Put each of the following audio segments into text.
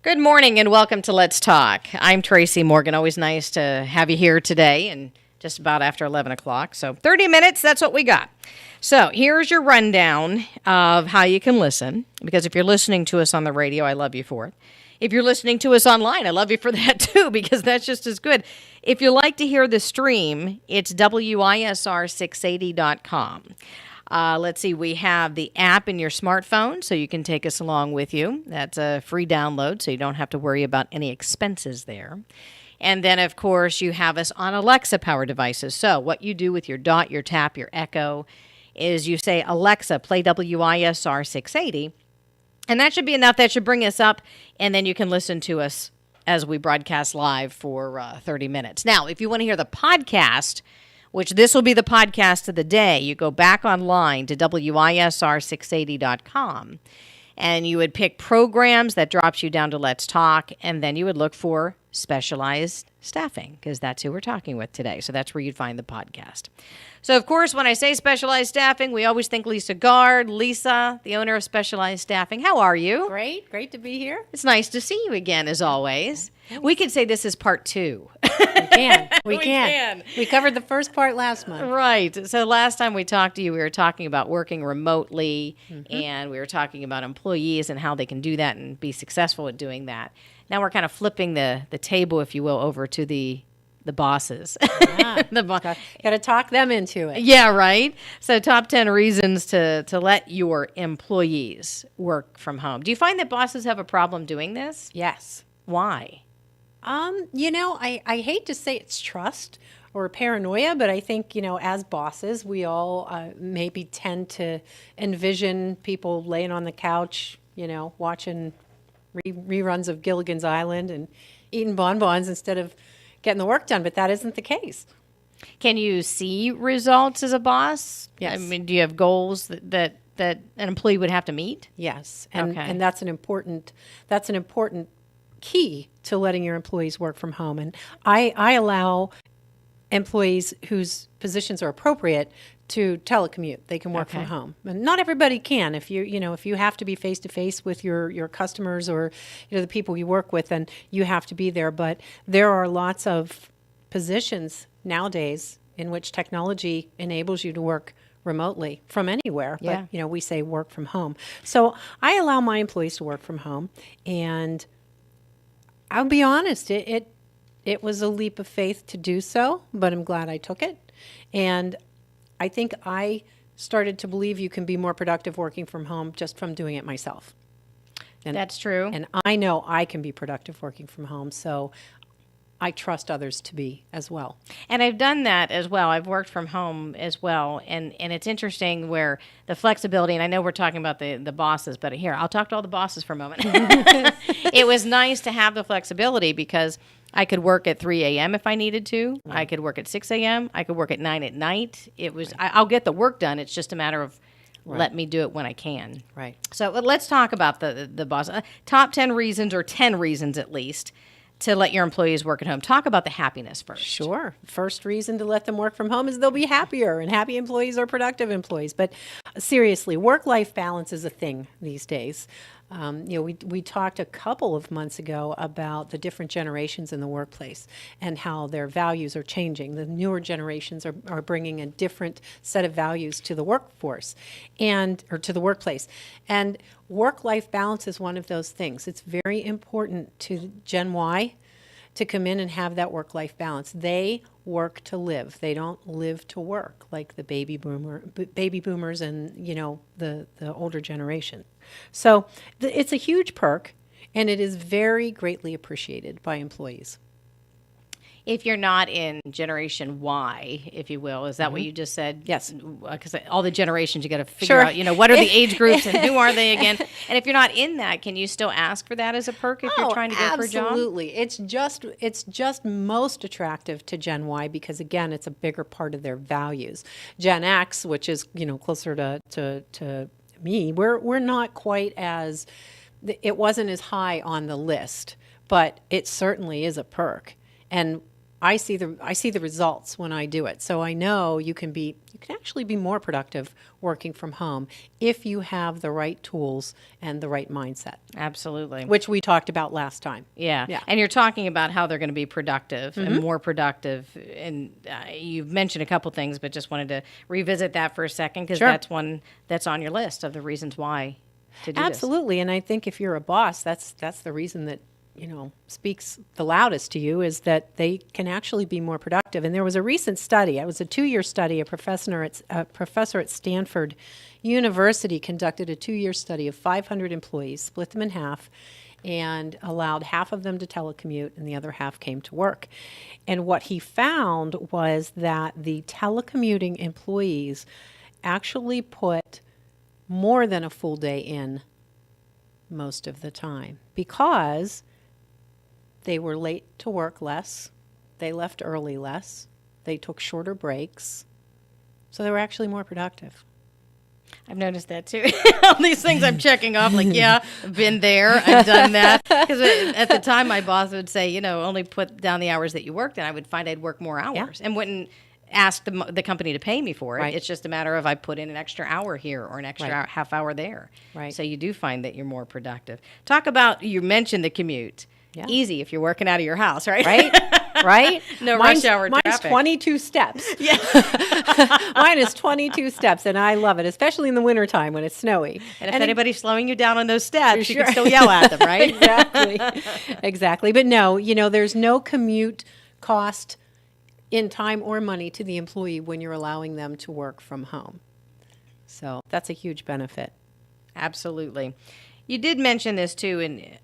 Good morning and welcome to Let's Talk. I'm Tracy Morgan. Always nice to have you here today and just about after 11 o'clock. So 30 minutes, that's what we got. So here's your rundown of how you can listen, because if you're listening to us on the radio, I love you for it. If you're listening to us online, I love you for that too, because that's just as good. If you like to hear the stream, it's WISR680.com. Let's see, we have the app in your smartphone, so you can take us along with you. That's a free download, so you don't have to worry about any expenses there. And then, of course, you have us on Alexa power devices. So what you do with your Dot, your Tap, your Echo is you say, Alexa, play WISR 680. And that should be enough. That should bring us up, and then you can listen to us as we broadcast live for 30 minutes. Now, if you want to hear the podcast, which this will be the podcast of the day, you go back online to WISR680.com, and you would pick programs that drops you down to Let's Talk, and then you would look for specialized staffing, because that's who we're talking with today. So that's where you'd find the podcast. So, of course, when I say specialized staffing, we always think Lisa Gard. Lisa, the owner of Specialized Staffing. How are you? Great to be here. It's nice to see you again, as always. We could say this is part two. We can. We covered the first part last month. Right. So last time we talked to you, we were talking about working remotely, and we were talking about employees and how they can do that and be successful at doing that. Now we're kind of flipping the table, if you will, over to the bosses. Yeah. Got to talk them into it. Yeah, right. So top 10 reasons to let your employees work from home. Do you find that bosses have a problem doing this? Yes. Why? I hate to say it's trust or paranoia, but I think, as bosses, we all maybe tend to envision people laying on the couch, watching reruns of Gilligan's Island and eating bonbons instead of getting the work done, but that isn't the case. Can you see results as a boss? Yes. I mean, do you have goals that an employee would have to meet? Yes, Okay. and that's an important key to letting your employees work from home. And I allow employees whose positions are appropriate to telecommute. They can work from home, and not everybody can. If you have to be face to face with your customers or the people you work with, then you have to be there. But there are lots of positions nowadays in which technology enables you to work remotely from anywhere. Yeah. But we say work from home. So I allow my employees to work from home, and I'll be honest, it was a leap of faith to do so, but I'm glad I took it. And I think I started to believe you can be more productive working from home just from doing it myself. And That's true. And I know I can be productive working from home, so I trust others to be as well. And I've done that as well. I've worked from home as well. And it's interesting where the flexibility, and I know we're talking about the bosses, but here, I'll talk to all the bosses for a moment. It was nice to have the flexibility because I could work at 3 a.m. if I needed to. I could work at 6 a.m. I could work at 9 at night. It was, I'll get the work done. It's just a matter of let me do it when I can. Right. So let's talk about the boss. Top 10 reasons, or 10 reasons at least, to let your employees work at home. Talk about the happiness first. Sure. First reason to let them work from home is they'll be happier, and happy employees are productive employees. But seriously, work-life balance is a thing these days. We talked a couple of months ago about the different generations in the workplace and how their values are changing. The newer generations are bringing a different set of values to the workforce or to the workplace. And work-life balance is one of those things. It's very important to Gen Y to come in and have that work-life balance. They work to live. They don't live to work like the baby boomers and the older generation. So it's a huge perk, and it is very greatly appreciated by employees. If you're not in Generation Y, if you will, is that what you just said? Yes. Because all the generations, you got to figure out, what are the age groups and who are they again? And if you're not in that, can you still ask for that as a perk if you're trying to go for a job? Absolutely. It's just most attractive to Gen Y because, again, it's a bigger part of their values. Gen X, which is, closer to me, we're not quite as, it wasn't as high on the list, but it certainly is a perk. And I see the results when I do it. So I know you can actually be more productive working from home if you have the right tools and the right mindset, Absolutely. which we talked about last time. Yeah. Yeah. And you're talking about how they're going to be productive and more productive. And you've mentioned a couple things, but just wanted to revisit that for a second because Sure. that's one that's on your list of the reasons why to do this. Absolutely. And I think if you're a boss, that's the reason that, speaks the loudest to you is that they can actually be more productive. And there was a recent study, it was a 2-year study, a professor at Stanford University conducted a 2-year study of 500 employees, split them in half, and allowed half of them to telecommute and the other half came to work. And what he found was that the telecommuting employees actually put more than a full day in most of the time because they were late to work less, they left early less, they took shorter breaks, so they were actually more productive. I've noticed that too. All these things I'm checking off, like, yeah, I've been there, I've done that. Because at the time, my boss would say, only put down the hours that you worked, and I would find I'd work more hours and wouldn't ask the company to pay me for it. Right. It's just a matter of I put in an extra hour here or an extra half hour there. Right. So you do find that you're more productive. Talk about, you mentioned the commute. Yeah. Easy if you're working out of your house, right? Right? No rush hour Mine's traffic. 22 steps. Yeah. Mine is 22 steps, and I love it, especially in the wintertime when it's snowy. And if anybody's slowing you down on those steps, you Sure. can still yell at them, right? Exactly. But no, there's no commute cost in time or money to the employee when you're allowing them to work from home. So that's a huge benefit. Absolutely. You did mention this too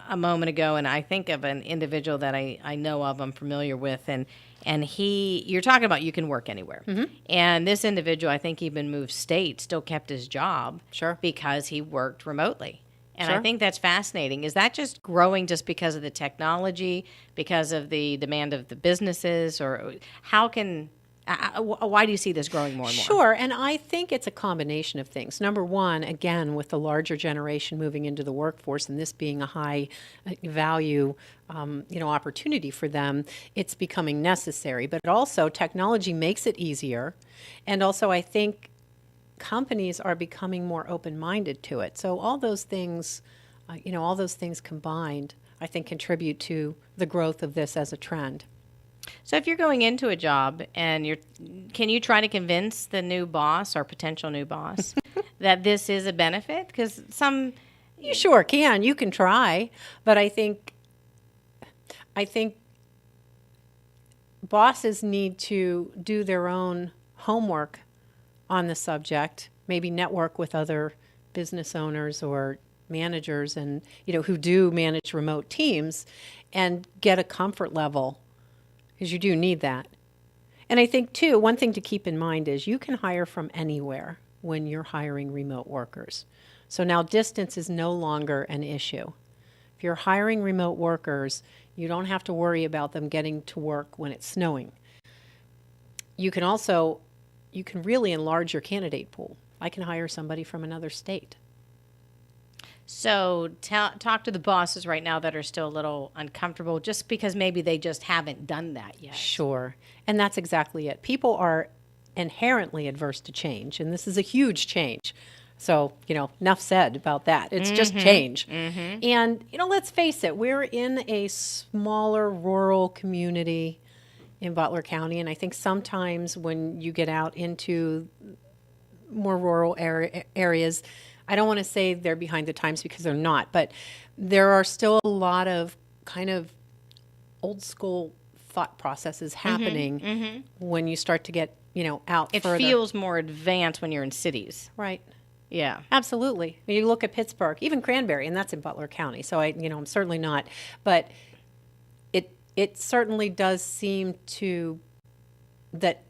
a moment ago, and I think of an individual that I know of, I'm familiar with, and you're talking about you can work anywhere. And this individual, I think even moved state, still kept his job Sure. because he worked remotely. And I Sure. think that's fascinating. Is that just growing just because of the technology, because of the demand of the businesses, or why do you see this growing more and more? Sure, and I think it's a combination of things. Number one, again, with the larger generation moving into the workforce and this being a high value, opportunity for them, it's becoming necessary. But also, technology makes it easier, and also I think companies are becoming more open-minded to it. So all those things, combined, I think contribute to the growth of this as a trend. So if you're going into a job and can you try to convince the new boss or potential new boss that this is a benefit? Because You sure can. You can try, but I think bosses need to do their own homework on the subject, maybe network with other business owners or managers and who do manage remote teams and get a comfort level, because you do need that. And I think too, one thing to keep in mind is you can hire from anywhere when you're hiring remote workers. So now distance is no longer an issue. If you're hiring remote workers, you don't have to worry about them getting to work when it's snowing. You can really enlarge your candidate pool. I can hire somebody from another state. So talk to the bosses right now that are still a little uncomfortable just because maybe they just haven't done that yet. Sure. And that's exactly it. People are inherently adverse to change, and this is a huge change. So, enough said about that. It's just change. And, let's face it, we're in a smaller rural community in Butler County, and I think sometimes when you get out into more rural areas, I don't want to say they're behind the times because they're not, but there are still a lot of kind of old school thought processes happening when you start to get, out further. It feels more advanced when you're in cities. Right. Yeah. Absolutely. When you look at Pittsburgh, even Cranberry, and that's in Butler County, so I'm certainly not, but it certainly does seem that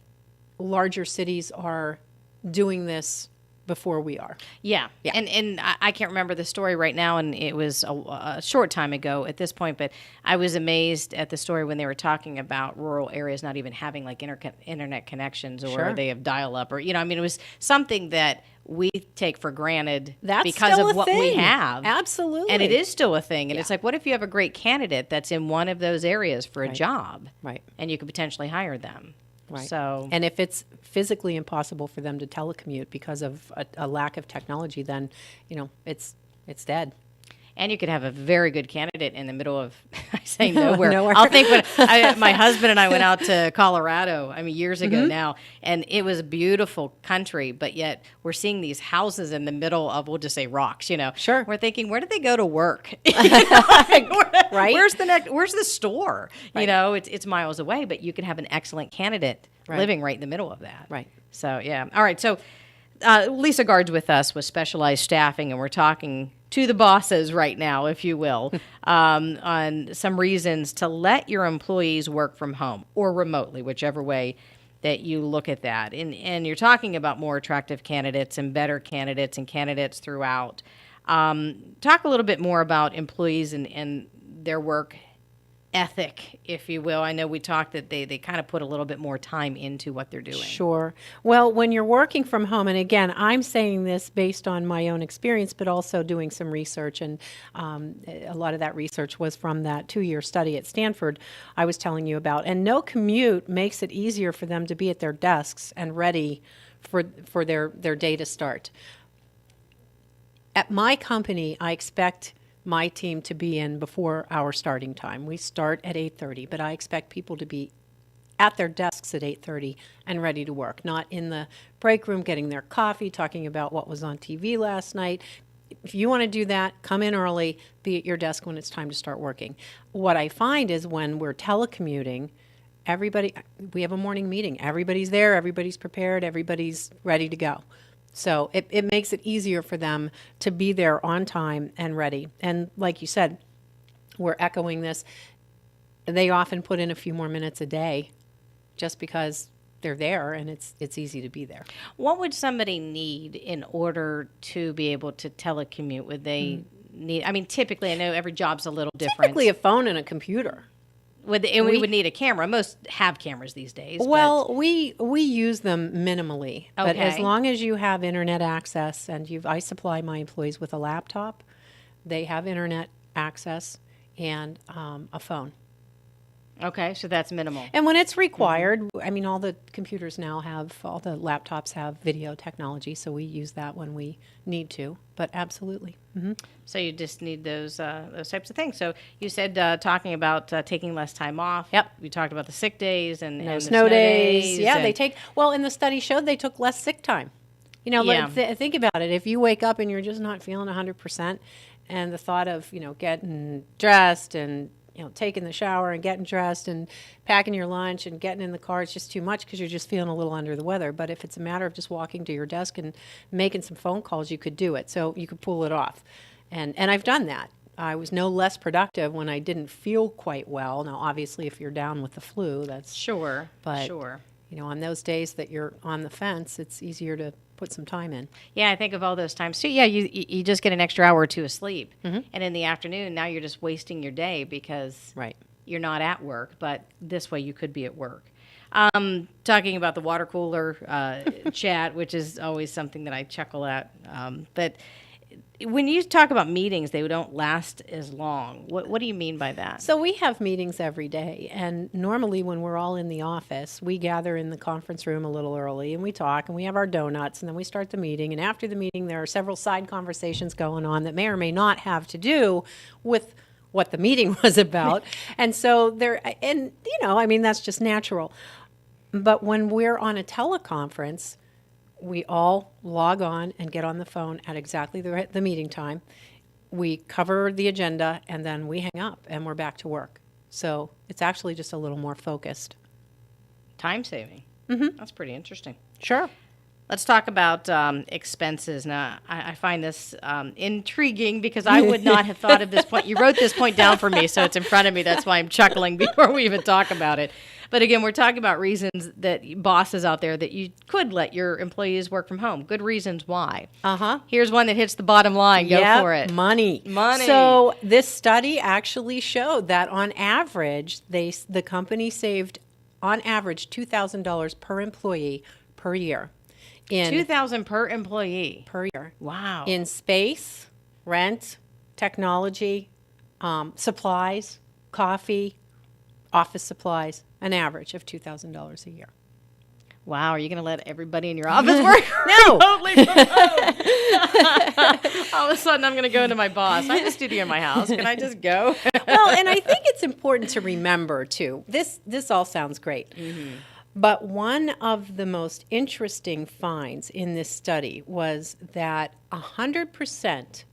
larger cities are doing this before we are. Yeah. And I can't remember the story right now, and it was a short time ago at this point, but I was amazed at the story when they were talking about rural areas not even having like internet connections, or Sure. they have dial-up, or, I mean, it was something that we take for granted That's because still of a what we thing. have. Absolutely. And it is still a thing. And it's like, what if you have a great candidate that's in one of those areas for a job? Right. And you could potentially hire them. Right. So, and if it's physically impossible for them to telecommute because of a lack of technology, then, it's dead. and you could have a very good candidate in the middle of, I say nowhere. Nowhere. I'll think when my husband and I went out to Colorado, I mean, years ago now, and it was a beautiful country, but yet we're seeing these houses in the middle of, we'll just say rocks, Sure. We're thinking, where did they go to work? Right. Where's the store? Right. It's miles away, but you can have an excellent candidate Right. living right in the middle of that. Right. So, yeah. All right. So, Lisa Guard's with us with Specialized Staffing, and we're talking to the bosses right now, if you will, on some reasons to let your employees work from home or remotely, whichever way that you look at that. And you're talking about more attractive candidates and better candidates and candidates throughout. Talk a little bit more about employees and their work ethic, if you will. I know we talked that they kind of put a little bit more time into what they're doing. Sure. Well, when you're working from home, and again, I'm saying this based on my own experience, but also doing some research, and a lot of that research was from that 2-year study at Stanford I was telling you about. And no commute makes it easier for them to be at their desks and ready for their day to start. At my company, I expect my team to be in before our starting time. We start at 8:30, but I expect people to be at their desks at 8:30 and ready to work, not in the break room getting their coffee, talking about what was on TV last night. If you want to do that, come in early, be at your desk when it's time to start working. What I find is when we're telecommuting, we have a morning meeting. Everybody's there, everybody's prepared, everybody's ready to go. So it makes it easier for them to be there on time and ready. And like you said, we're echoing this. They often put in a few more minutes a day just because they're there and it's easy to be there. What would somebody need in order to be able to telecommute? Would they need, I mean, typically, I know every job's a little different. Typically a phone and a computer. We would need a camera. Most have cameras these days. Well, we use them minimally, but as Okay. long as you have internet access, and I supply my employees with a laptop, they have internet access and a phone. okay, so that's minimal. And when it's required, I mean, all the laptops have video technology, so we use that when we need to. But absolutely. So you just need those types of things. So you said talking about taking less time off. Yep. We talked about the sick days and No the snow days. Yeah, and- they take, well, and the study showed they took less sick time. Yeah. Think about it. If you wake up and you're just not feeling 100%, and the thought of, getting dressed and, taking the shower and getting dressed and packing your lunch and getting in the car, it's just too much because you're just feeling a little under the weather. But if it's a matter of just walking to your desk and making some phone calls, you could do it. So you could pull it off. And I've done that. I was no less productive when I didn't feel quite well. Now, obviously, if you're down with the flu, that's Sure. But- sure. on those days that you're on the fence, it's easier to put some time in. Yeah, I think of all those times too. Yeah, you just get an extra hour or two of sleep, Mm-hmm. and in the afternoon, now you're just wasting your day because Right. you're not at work. But this way, you could be at work. Talking about the water cooler chat, which is always something that I chuckle at. But when you talk about meetings, they don't last as long. What do you mean by that? So we have meetings every day, and normally when we're all in the office, we gather in the conference room a little early and we talk and we have our donuts and then we start the meeting. And after the meeting, there are several side conversations going on that may or may not have to do with what the meeting was about. And so that's just natural. But when we're on a teleconference, we all log on and get on the phone at exactly the meeting time. We cover the agenda, and then we hang up, and we're back to work. So it's actually just a little more focused. Time saving. Mm-hmm. That's pretty interesting. Sure. Let's talk about expenses. Now, I find this intriguing because I would not have thought of this point. You wrote this point down for me, so it's in front of me. That's why I'm chuckling before we even talk about it. But again, we're talking about reasons that bosses out there that you could let your employees work from home. Good reasons why. Uh-huh. Here's one that hits the bottom line. Go Yep, for it. money. Money. So this study actually showed that on average, the company saved on average $2,000 per employee per year. $2,000 per employee. Per year. Wow. In space, rent, technology, supplies, coffee, office supplies, an average of $2,000 a year. Wow, are you going to let everybody in your office work No. remotely from home? All of a sudden, I'm going to go into my boss. I have a studio in my house. Can I just go? Well, and I think it's important to remember, too, this all sounds great. Mm-hmm. But one of the most interesting finds in this study was that 100%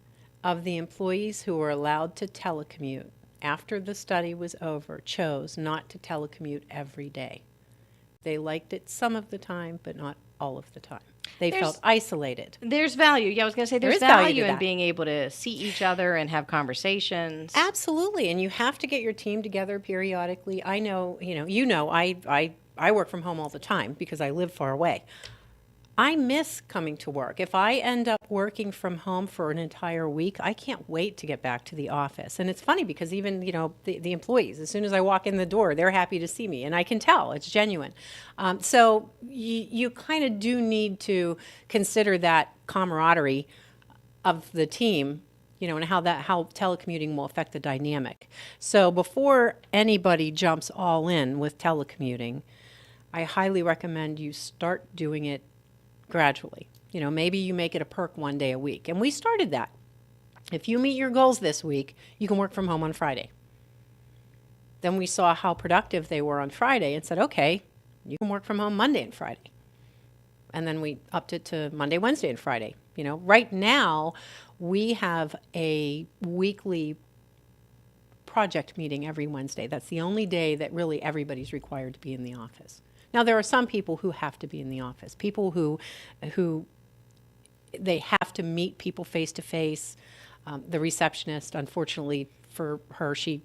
of the employees who were allowed to telecommute after the study was over chose not to telecommute every day. They liked it some of the time, but not all of the time. They felt isolated. There's value. Yeah, I was going to say there's There is value value to in that. being able to see each other and have conversations. Absolutely, and you have to get your team together periodically. I know, I work from home all the time because I live far away. I miss coming to work. If I end up working from home for an entire week, I can't wait to get back to the office. And it's funny because even, the employees, as soon as I walk in the door, they're happy to see me. And I can tell it's genuine. So you kind of do need to consider that camaraderie of the team, and how telecommuting will affect the dynamic. So before anybody jumps all in with telecommuting, I highly recommend you start doing it gradually. Maybe you make it a perk one day a week. And we started that. If you meet your goals this week, you can work from home on Friday. Then we saw how productive they were on Friday and said, okay, you can work from home Monday and Friday. And then we upped it to Monday, Wednesday, and Friday. Right now, we have a weekly project meeting every Wednesday. That's the only day that really everybody's required to be in the office. Now, there are some people who have to be in the office, people who they have to meet people face to face. The receptionist, unfortunately for her, she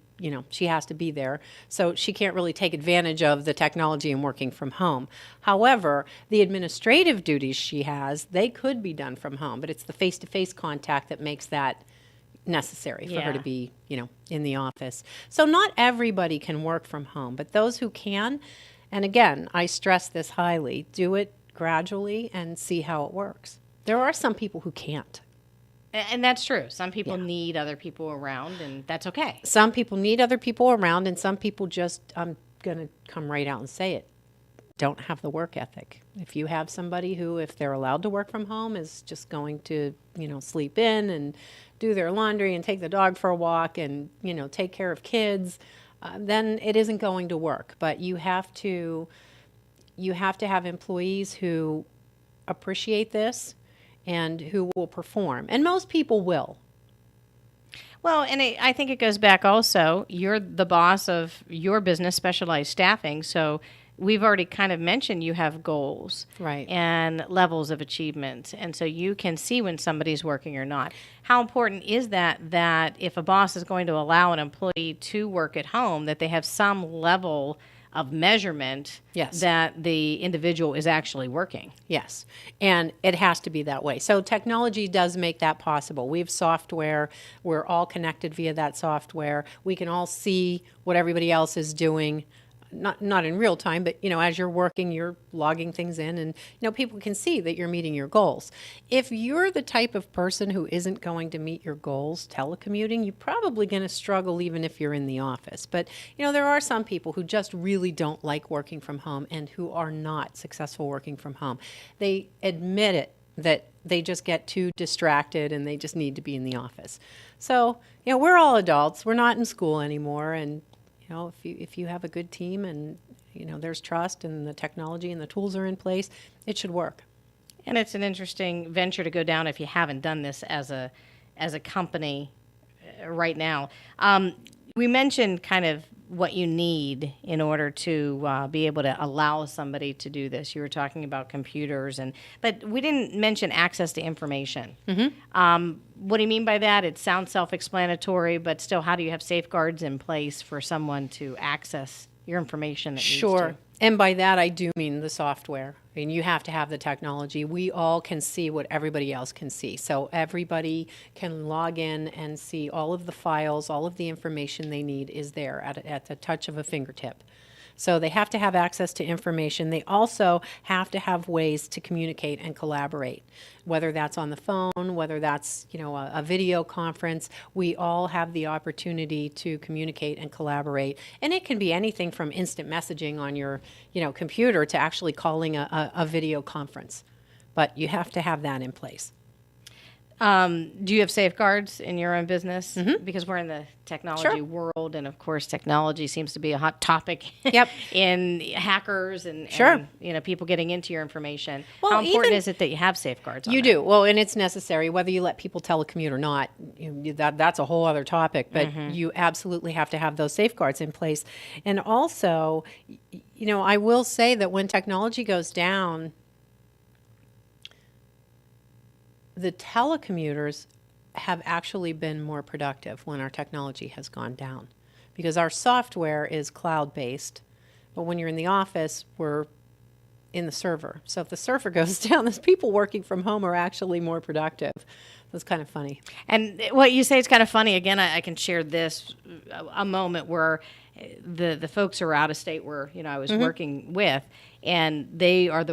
has to be there, so she can't really take advantage of the technology and working from home. However, the administrative duties she has, they could be done from home, but it's the face to face contact that makes that necessary for her to be, in the office. So not everybody can work from home, but those who can. And again, I stress this highly, do it gradually and see how it works. There are some people who can't. And that's true. Some people need other people around, and that's okay. Some people need other people around, and some people just, I'm going to come right out and say it, don't have the work ethic. If you have somebody who, if they're allowed to work from home, is just going to, sleep in and do their laundry and take the dog for a walk and, take care of kids, then it isn't going to work. But you have to have employees who appreciate this and who will perform. And most people will. Well, and I think it goes back also, you're the boss of your business, Specialized Staffing, so we've already kind of mentioned you have goals and levels of achievement, and so you can see when somebody's working or not. How important is that if a boss is going to allow an employee to work at home, that they have some level of measurement that the individual is actually working? Yes, and it has to be that way. So technology does make that possible. We have software. We're all connected via that software. We can all see what everybody else is doing. Not in real time, but as you're working, you're logging things in, and people can see that you're meeting your goals. If you're the type of person who isn't going to meet your goals telecommuting, you're probably going to struggle even if you're in the office. But there are some people who just really don't like working from home and who are not successful working from home. They admit it, that they just get too distracted and they just need to be in the office. So we're all adults. We're not in school anymore, and if you have a good team and, there's trust and the technology and the tools are in place, it should work. And it's an interesting venture to go down if you haven't done this as a company right now. We mentioned kind of what you need in order to be able to allow somebody to do this. You were talking about computers, but we didn't mention access to information. Mm-hmm. What do you mean by that? It sounds self-explanatory, but still, how do you have safeguards in place for someone to access your information that needs Sure. to. And by that, I do mean the software. I mean, you have to have the technology. We all can see what everybody else can see. So everybody can log in and see all of the files, all of the information they need is there at the touch of a fingertip. So they have to have access to information. They also have to have ways to communicate and collaborate, whether that's on the phone, whether that's, a video conference. We all have the opportunity to communicate and collaborate. And it can be anything from instant messaging on your, computer to actually calling a video conference. But you have to have that in place. Do you have safeguards in your own business? Mm-hmm. Because we're in the technology world, and of course, technology seems to be a hot topic. Yep. In hackers and people getting into your information. Well, how important is it that you have safeguards? You do. Well, and it's necessary whether you let people telecommute or not. That's a whole other topic. But you absolutely have to have those safeguards in place. And also, I will say that when technology goes down, the telecommuters have actually been more productive when our technology has gone down, because our software is cloud-based, but when you're in the office, we're in the server. So if the server goes down, those people working from home are actually more productive. That's kind of funny. And what you say is kind of funny. Again, I can share this, a moment where the folks who are out of state where I was working with, and they were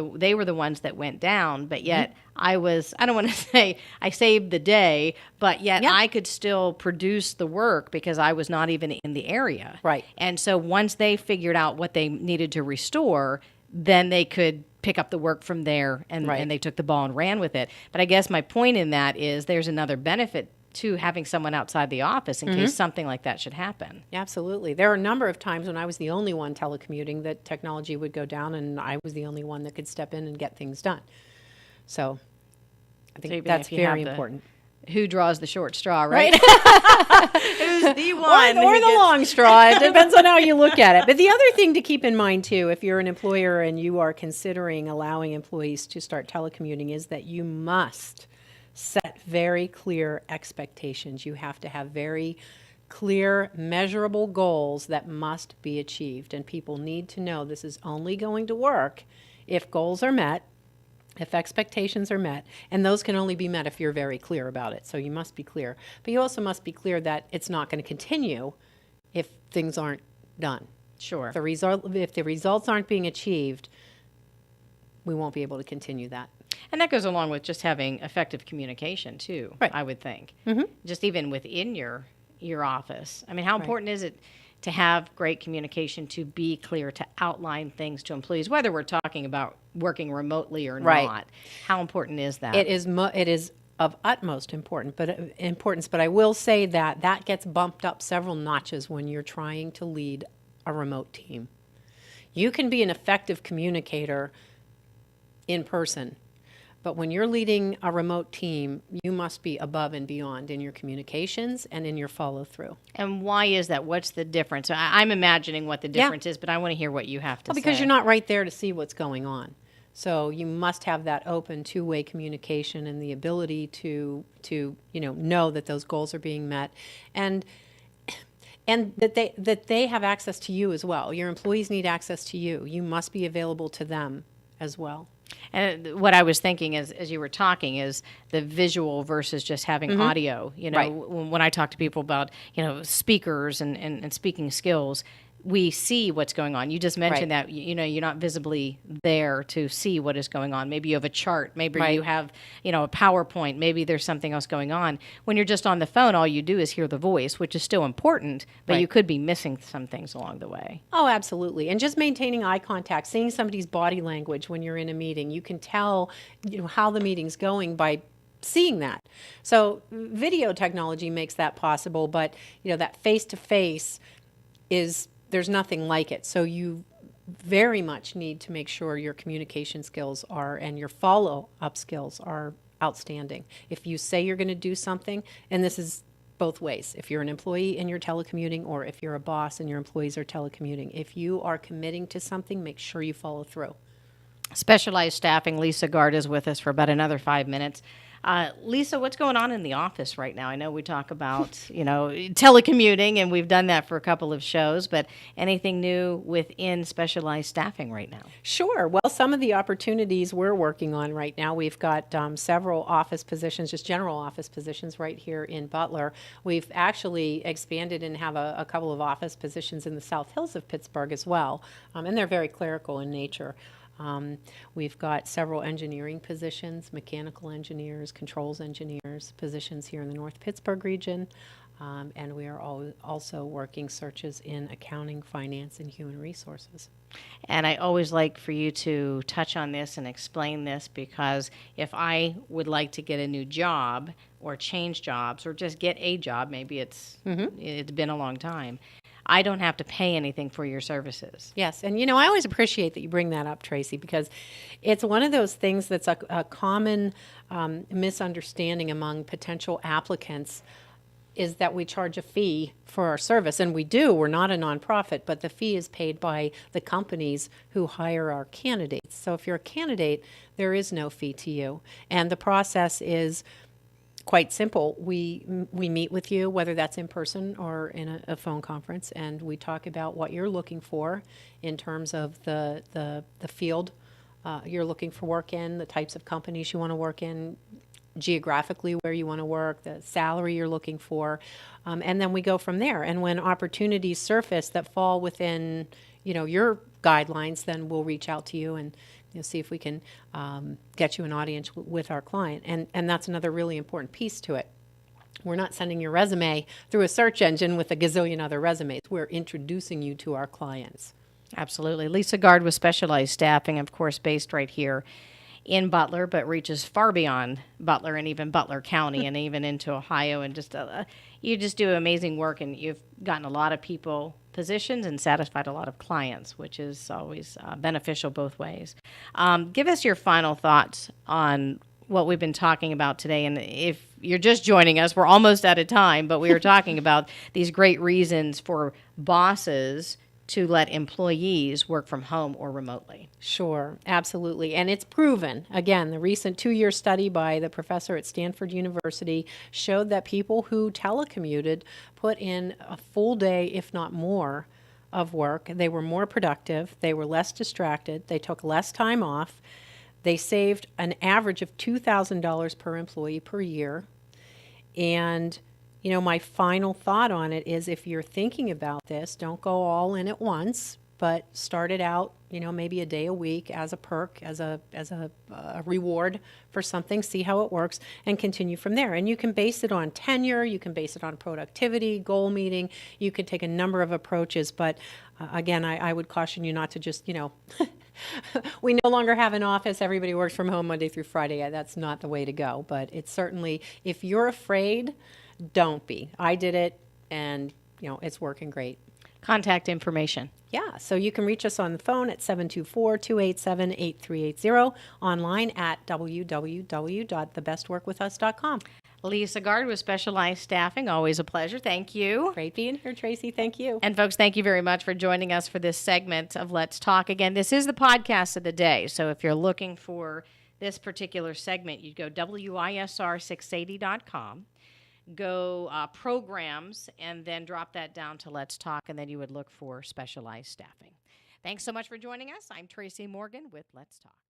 the ones that went down, but yet I don't want to say I saved the day, but yet I could still produce the work because I was not even in the area. Right. And so once they figured out what they needed to restore, then they could pick up the work from there, and they took the ball and ran with it. But I guess my point in that is there's another benefit to having someone outside the office in case something like that should happen. Absolutely. There are a number of times when I was the only one telecommuting that technology would go down, and I was the only one that could step in and get things done. So I think that's very important. Who draws the short straw, right? Who's the one? Or the long straw. It depends on how you look at it. But the other thing to keep in mind, too, if you're an employer and you are considering allowing employees to start telecommuting, is that you must set very clear expectations. You have to have very clear, measurable goals that must be achieved. And people need to know this is only going to work if goals are met, if expectations are met, and those can only be met if you're very clear about it. So you must be clear. But you also must be clear that it's not going to continue if things aren't done. Sure. If the results aren't being achieved, we won't be able to continue that. And that goes along with just having effective communication, too, right. I would think. Just even within your office. I mean, how important is it to have great communication, to be clear, to outline things to employees, whether we're talking about working remotely or not? How important is that? It is of utmost importance, but I will say that gets bumped up several notches when you're trying to lead a remote team. You can be an effective communicator in person, but when you're leading a remote team, you must be above and beyond in your communications and in your follow-through. And why is that? What's the difference? I'm imagining what the difference is, but I want to hear what you have to say. Because you're not right there to see what's going on. So you must have that open two-way communication and the ability to know that those goals are being met, and that they have access to you as well. Your employees need access to you. You must be available to them as well. And what I was thinking as you were talking is the visual versus just having audio. When I talk to people about, speakers and speaking skills, we see what's going on. You just mentioned that, you're not visibly there to see what is going on. Maybe you have a chart. Maybe you have, a PowerPoint. Maybe there's something else going on. When you're just on the phone, all you do is hear the voice, which is still important, but you could be missing some things along the way. Oh, absolutely. And just maintaining eye contact, seeing somebody's body language when you're in a meeting. You can tell, how the meeting's going by seeing that. So video technology makes that possible, but, that face-to-face there's nothing like it. So you very much need to make sure your communication skills and your follow-up skills are outstanding. If you say you're going to do something, and this is both ways, if you're an employee and you're telecommuting, or if you're a boss and your employees are telecommuting, if you are committing to something, make sure you follow through. Specialized Staffing, Lisa Gard is with us for about another 5 minutes. Lisa, what's going on in the office right now? I know we talk about, telecommuting, and we've done that for a couple of shows, but anything new within specialized staffing right now? Sure. Well, some of the opportunities we're working on right now, we've got several office positions, just general office positions right here in Butler. We've actually expanded and have a couple of office positions in the South Hills of Pittsburgh as well, and they're very clerical in nature. We've got several engineering positions, mechanical engineers, controls engineers, positions here in the North Pittsburgh region. And we are also working searches in accounting, finance, and human resources. And I always like for you to touch on this and explain this, because if I would like to get a new job or change jobs or just get a job, maybe it's been a long time, I don't have to pay anything for your services. Yes, and I always appreciate that you bring that up, Tracy, because it's one of those things that's a common misunderstanding among potential applicants, is that we charge a fee for our service, and we do. We're not a nonprofit, but the fee is paid by the companies who hire our candidates. So if you're a candidate, there is no fee to you, and the process is quite simple. We meet with you, whether that's in person or in a phone conference, and we talk about what you're looking for in terms of the field you're looking for work in, the types of companies you want to work in, geographically where you want to work, the salary you're looking for, and then we go from there. And when opportunities surface that fall within your guidelines, then we'll reach out to you and see if we can get you an audience with our client. And that's another really important piece to it. We're not sending your resume through a search engine with a gazillion other resumes. We're introducing you to our clients. Absolutely. Lisa Gard with Specialized Staffing, of course, based right here in Butler, but reaches far beyond Butler and even Butler County and even into Ohio. And you just do amazing work, and you've gotten a lot of people positions and satisfied a lot of clients, which is always beneficial both ways. Give us your final thoughts on what we've been talking about today. And if you're just joining us, we're almost out of time, but we were talking about these great reasons for bosses to let employees work from home or remotely. Sure, absolutely. And it's proven. Again, the recent 2-year study by the professor at Stanford University showed that people who telecommuted put in a full day, if not more, of work. They were more productive. They were less distracted. They took less time off. They saved an average of $2,000 per employee per year. And my final thought on it is, if you're thinking about this, don't go all in at once, but start it out, maybe a day a week as a perk, as a reward for something, see how it works, and continue from there. And you can base it on tenure, you can base it on productivity, goal meeting, you can take a number of approaches, but again, I would caution you not to just, we no longer have an office, everybody works from home Monday through Friday. That's not the way to go, but it's certainly, if you're afraid, don't be. I did it, and it's working great. Contact information. Yeah, so you can reach us on the phone at 724-287-8380, online at www.thebestworkwithus.com. Lisa Gard with Specialized Staffing, always a pleasure. Thank you. Great being here, Tracy. Thank you. And folks, thank you very much for joining us for this segment of Let's Talk. Again, this is the podcast of the day, so if you're looking for this particular segment, you'd go WISR680.com. Go programs, and then drop that down to Let's Talk, and then you would look for Specialized Staffing. Thanks so much for joining us. I'm Tracy Morgan with Let's Talk.